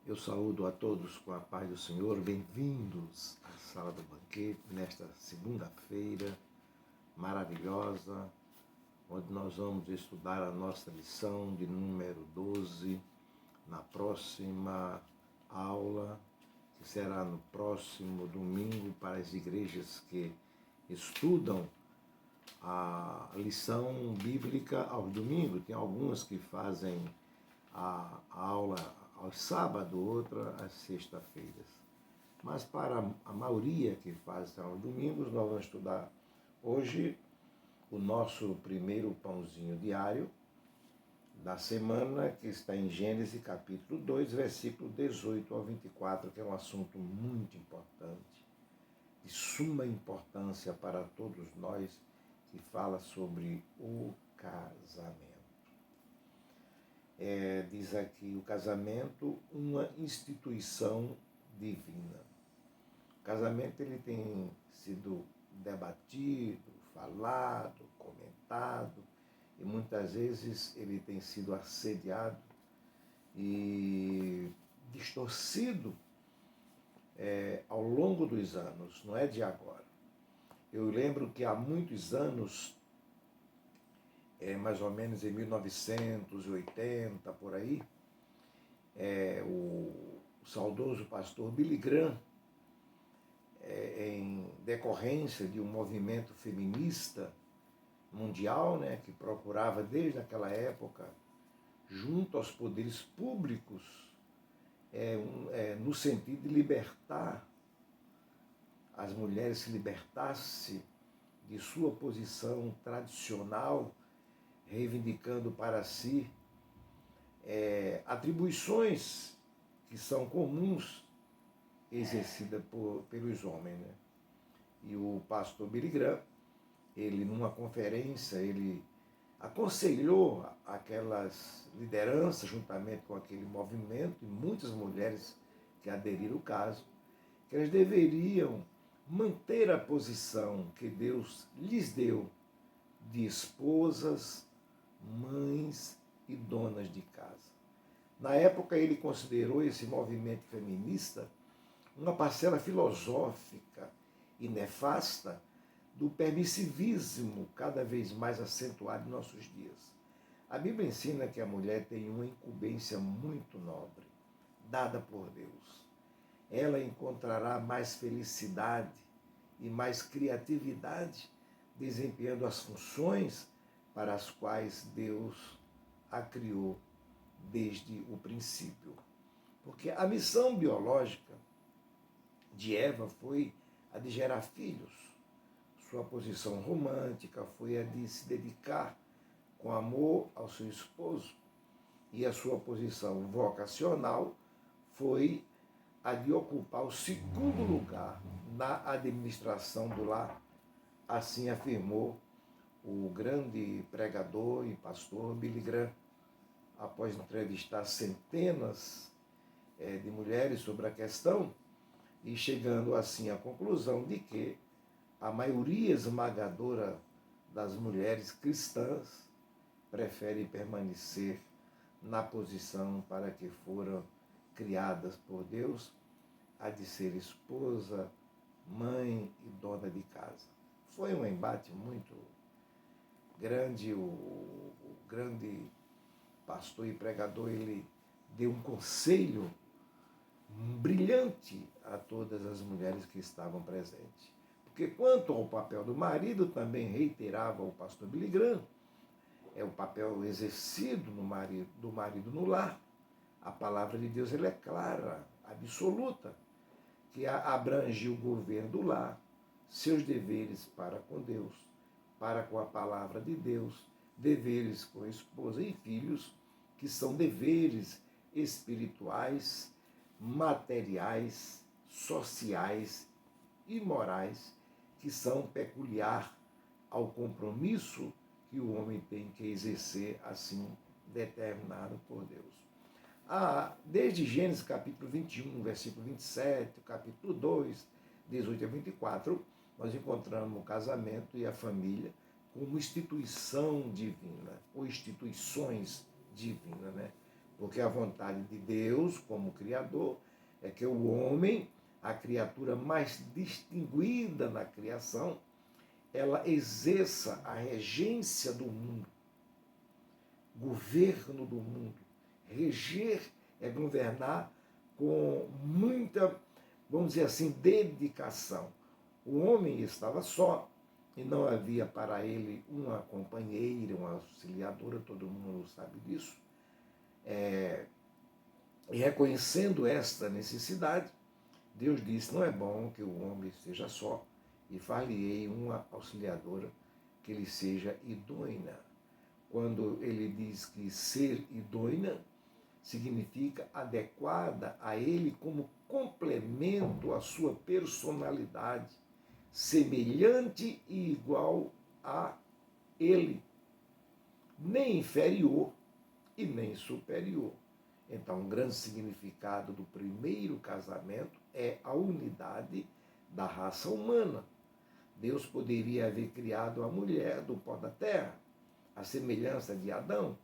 Eu saúdo a todos com a paz do Senhor. Bem-vindos à sala do banquete nesta segunda-feira maravilhosa, onde nós vamos estudar a nossa lição de número 12 na próxima aula, que será no próximo domingo para as igrejas que estudam a lição bíblica aos domingos. Tem algumas que fazem a aula aos sábados, outra às sextas-feiras. Mas para a maioria que faz aos domingos, nós vamos estudar hoje o nosso primeiro pãozinho diário da semana, que está em Gênesis capítulo 2, versículo 18 ao 24, que é um assunto muito importante, de suma importância para todos nós, que fala sobre o casamento. Diz aqui o casamento, uma instituição divina. O casamento ele tem sido debatido, falado, comentado, e muitas vezes ele tem sido assediado e distorcido ao longo dos anos, não é de agora. Eu lembro que há muitos anos, mais ou menos em 1980, por aí, o saudoso pastor Billy Graham, em decorrência de um movimento feminista mundial, que procurava desde aquela época, junto aos poderes públicos, no sentido de libertar as mulheres, se libertasse de sua posição tradicional, reivindicando para si atribuições que são comuns exercidas pelos homens. E o pastor Billy Graham, ele numa conferência, ele aconselhou aquelas lideranças, juntamente com aquele movimento, e muitas mulheres que aderiram ao caso, que elas deveriam manter a posição que Deus lhes deu de esposas, mães e donas de casa. Na época, ele considerou esse movimento feminista uma parcela filosófica e nefasta do permissivismo cada vez mais acentuado em nossos dias. A Bíblia ensina que a mulher tem uma incumbência muito nobre, dada por Deus. Ela encontrará mais felicidade e mais criatividade desempenhando as funções para as quais Deus a criou desde o princípio. Porque a missão biológica de Eva foi a de gerar filhos. Sua posição romântica foi a de se dedicar com amor ao seu esposo. E a sua posição vocacional foi a de ocupar o segundo lugar na administração do lar. Assim afirmou o grande pregador e pastor Billy Graham, após entrevistar centenas de mulheres sobre a questão, e chegando assim à conclusão de que a maioria esmagadora das mulheres cristãs prefere permanecer na posição para que foram criadas por Deus, a de ser esposa, mãe e dona de casa. Foi um embate muito grande. O grande pastor e pregador, ele deu um conselho brilhante a todas as mulheres que estavam presentes. Porque quanto ao papel do marido, também reiterava o pastor Billy Graham, é o papel exercido do marido no lar. A palavra de Deus ela é clara, absoluta, que abrange o governo do lar, seus deveres para com Deus, para com a palavra de Deus, deveres com a esposa e filhos, que são deveres espirituais, materiais, sociais e morais, que são peculiar ao compromisso que o homem tem que exercer, assim determinado por Deus. Desde Gênesis capítulo 21, versículo 27, capítulo 2, 18 a 24, nós encontramos o casamento e a família como instituição divina, ou instituições divinas, Porque a vontade de Deus, como Criador, é que o homem, a criatura mais distinguida na criação, ela exerça a regência do mundo, governo do mundo. Reger é governar com muita, vamos dizer assim, dedicação. O homem estava só e não havia para ele uma companheira, uma auxiliadora, todo mundo sabe disso. E reconhecendo esta necessidade, Deus disse, não é bom que o homem esteja só, e far-lhe-ei uma auxiliadora que lhe seja idônea. Quando ele diz que ser idônea, significa adequada a ele como complemento à sua personalidade, semelhante e igual a ele, nem inferior e nem superior. Então, um grande significado do primeiro casamento é a unidade da raça humana. Deus poderia haver criado a mulher do pó da terra, a semelhança de Adão,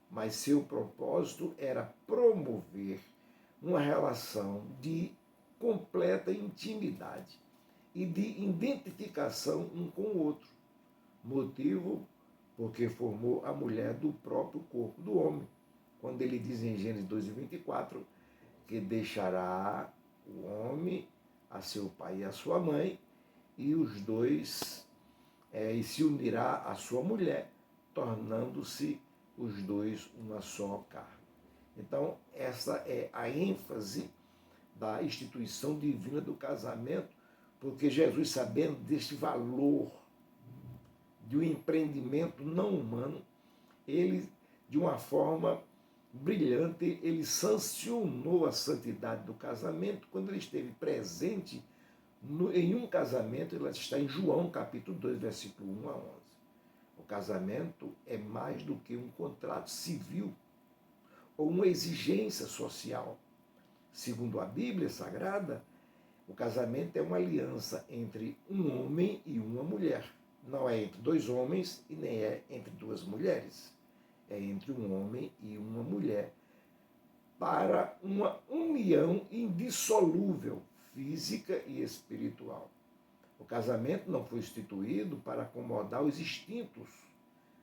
mas seu propósito era promover uma relação de completa intimidade e de identificação um com o outro. Motivo porque formou a mulher do próprio corpo do homem. Quando ele diz em Gênesis 2:24 que deixará o homem a seu pai e a sua mãe, e os dois e se unirá à sua mulher, tornando-se os dois uma só carne. Então, essa é a ênfase da instituição divina do casamento, porque Jesus, sabendo deste valor de um empreendimento não humano, ele, de uma forma brilhante, ele sancionou a santidade do casamento quando ele esteve presente em um casamento. Ela está em João, capítulo 2, versículo 1 a 11. O casamento é mais do que um contrato civil ou uma exigência social. Segundo a Bíblia Sagrada, o casamento é uma aliança entre um homem e uma mulher. Não é entre dois homens e nem é entre duas mulheres. É entre um homem e uma mulher para uma união indissolúvel, física e espiritual. O casamento não foi instituído para acomodar os instintos.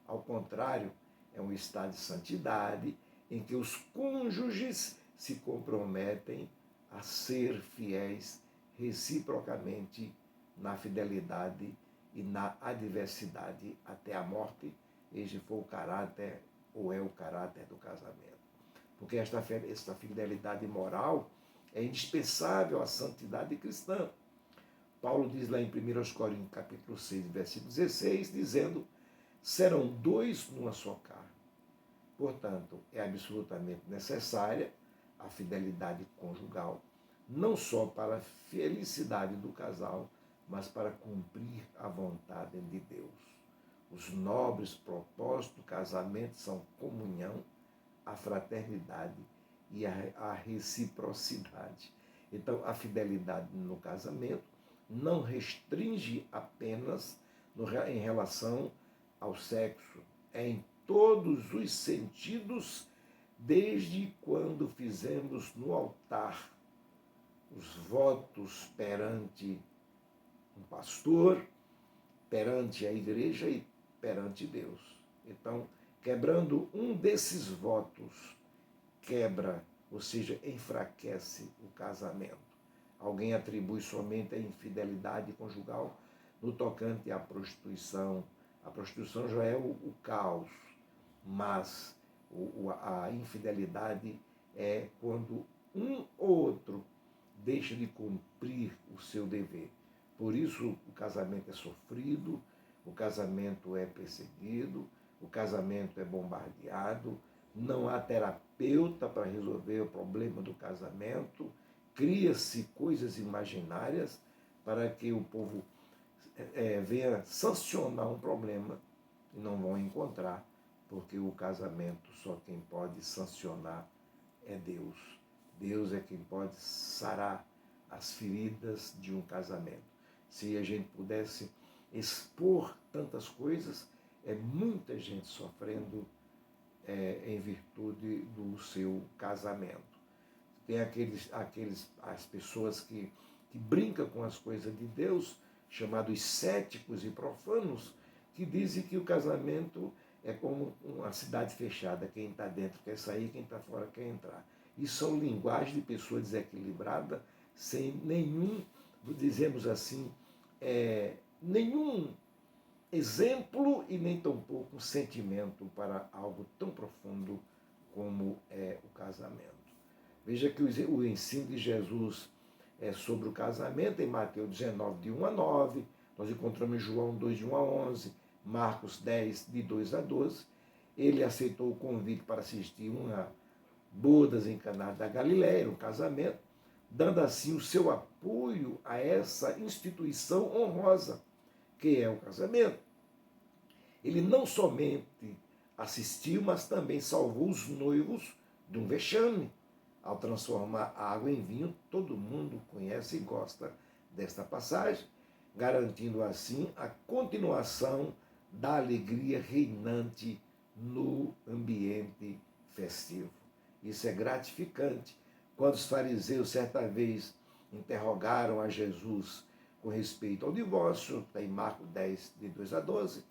Ao contrário, é um estado de santidade em que os cônjuges se comprometem a ser fiéis reciprocamente na fidelidade e na adversidade até a morte. Este foi o caráter, ou é o caráter do casamento. Porque esta fidelidade moral é indispensável à santidade cristã. Paulo diz lá em 1 Coríntios, capítulo 6, versículo 16, dizendo, serão dois numa só carne. Portanto, é absolutamente necessária a fidelidade conjugal, não só para a felicidade do casal, mas para cumprir a vontade de Deus. Os nobres propósitos do casamento são comunhão, a fraternidade e a reciprocidade. Então, a fidelidade no casamento não restringe apenas em relação ao sexo, é em todos os sentidos, desde quando fizemos no altar os votos perante um pastor, perante a igreja e perante Deus. Então, quebrando um desses votos, quebra, ou seja, enfraquece o casamento. Alguém atribui somente a infidelidade conjugal no tocante à prostituição. A prostituição já é o caos, mas a infidelidade é quando um ou outro deixa de cumprir o seu dever. Por isso o casamento é sofrido, o casamento é perseguido, o casamento é bombardeado, não há terapeuta para resolver o problema do casamento, cria-se coisas imaginárias para que o povo venha sancionar um problema e não vão encontrar, porque o casamento só quem pode sancionar é Deus. Deus é quem pode sarar as feridas de um casamento. Se a gente pudesse expor tantas coisas, é muita gente sofrendo em virtude do seu casamento. Tem as pessoas que brincam com as coisas de Deus, chamados céticos e profanos, que dizem que o casamento é como uma cidade fechada. Quem está dentro quer sair, quem está fora quer entrar. Isso são linguagens de pessoa desequilibrada, sem nenhum, dizemos assim, nenhum exemplo e nem tampouco um sentimento para algo tão profundo como é o casamento. Veja que o ensino de Jesus sobre o casamento, em Mateus 19, de 1 a 9, nós encontramos em João 2, de 1 a 11, Marcos 10, de 2 a 12. Ele aceitou o convite para assistir uma bodas em Caná da Galileia, um casamento, dando assim o seu apoio a essa instituição honrosa, que é o casamento. Ele não somente assistiu, mas também salvou os noivos de um vexame. Ao transformar a água em vinho, todo mundo conhece e gosta desta passagem, garantindo assim a continuação da alegria reinante no ambiente festivo. Isso é gratificante. Quando os fariseus, certa vez, interrogaram a Jesus com respeito ao divórcio, está em Marcos 10, de 2 a 12,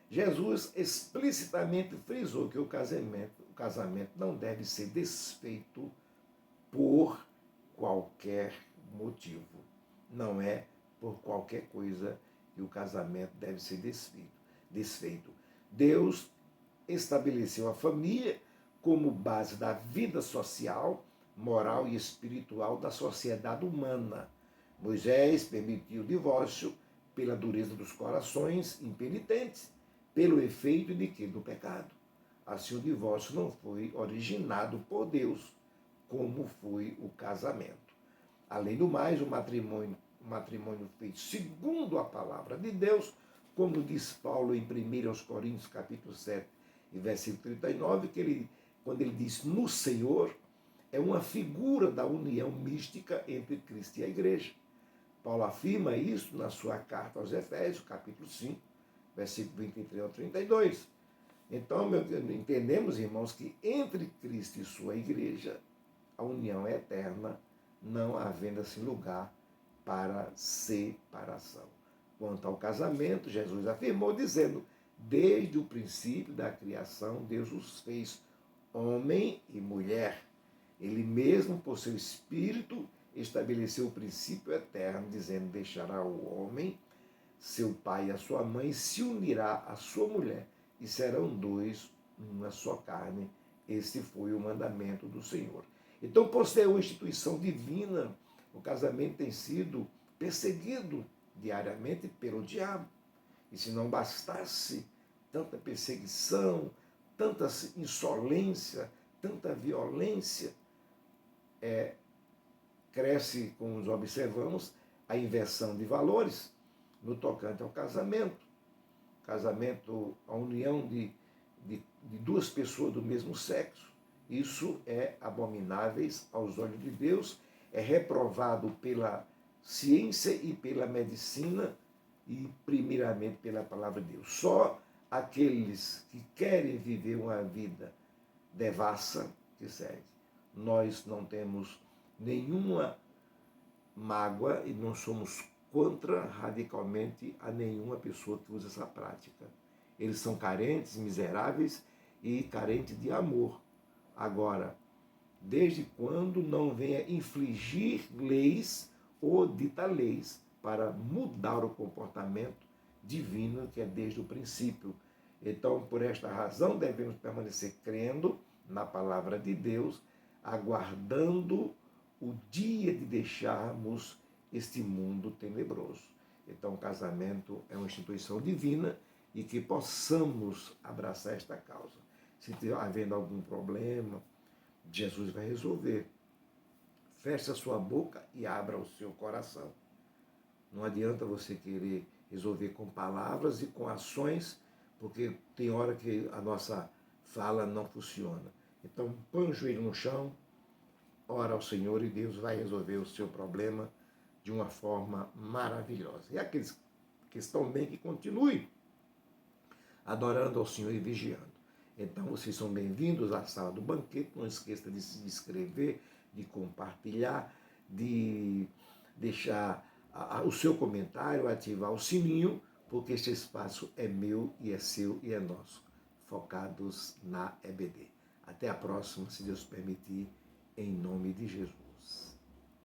Jesus explicitamente frisou que o casamento não deve ser desfeito por qualquer motivo. Não é por qualquer coisa que o casamento deve ser desfeito. Deus estabeleceu a família como base da vida social, moral e espiritual da sociedade humana. Moisés permitiu o divórcio pela dureza dos corações impenitentes, pelo efeito de que? Do pecado. Assim, o divórcio não foi originado por Deus, como foi o casamento. Além do mais, o matrimônio feito segundo a palavra de Deus, como diz Paulo em 1 Coríntios, capítulo 7, e versículo 39, quando ele diz no Senhor, é uma figura da união mística entre Cristo e a igreja. Paulo afirma isso na sua carta aos Efésios, capítulo 5, versículo 23 ao 32. Então, entendemos, irmãos, que entre Cristo e sua igreja, a união é eterna, não havendo assim lugar para separação. Quanto ao casamento, Jesus afirmou dizendo, desde o princípio da criação, Deus os fez homem e mulher. Ele mesmo, por seu Espírito, estabeleceu o princípio eterno, dizendo, deixará o homem, seu pai e a sua mãe, e se unirá à sua mulher, e serão dois, uma só carne. Esse foi o mandamento do Senhor. Então, por ser uma instituição divina, o casamento tem sido perseguido diariamente pelo diabo. E se não bastasse tanta perseguição, tanta insolência, tanta violência, cresce, como nós observamos, a inversão de valores no tocante ao casamento. Casamento, a união de duas pessoas do mesmo sexo. Isso é abominável aos olhos de Deus, é reprovado pela ciência e pela medicina e, primeiramente, pela palavra de Deus. Só aqueles que querem viver uma vida devassa que segue. Nós não temos nenhuma mágoa e não somos contra radicalmente a nenhuma pessoa que usa essa prática. Eles são carentes, miseráveis e carentes de amor. Agora, desde quando não venha infligir leis ou ditar leis para mudar o comportamento divino que é desde o princípio. Então, por esta razão, devemos permanecer crendo na palavra de Deus, aguardando o dia de deixarmos este mundo tenebroso. Então, o casamento é uma instituição divina e que possamos abraçar esta causa. Se estiver havendo algum problema, Jesus vai resolver. Feche a sua boca e abra o seu coração. Não adianta você querer resolver com palavras e com ações, porque tem hora que a nossa fala não funciona. Então, põe o joelho no chão, ora ao Senhor e Deus vai resolver o seu problema de uma forma maravilhosa. E aqueles que estão bem, que continuem adorando ao Senhor e vigiando. Então, vocês são bem-vindos à sala do banquete. Não esqueça de se inscrever, de compartilhar, de deixar o seu comentário, ativar o sininho, porque este espaço é meu e é seu e é nosso, focados na EBD. Até a próxima, se Deus permitir, em nome de Jesus.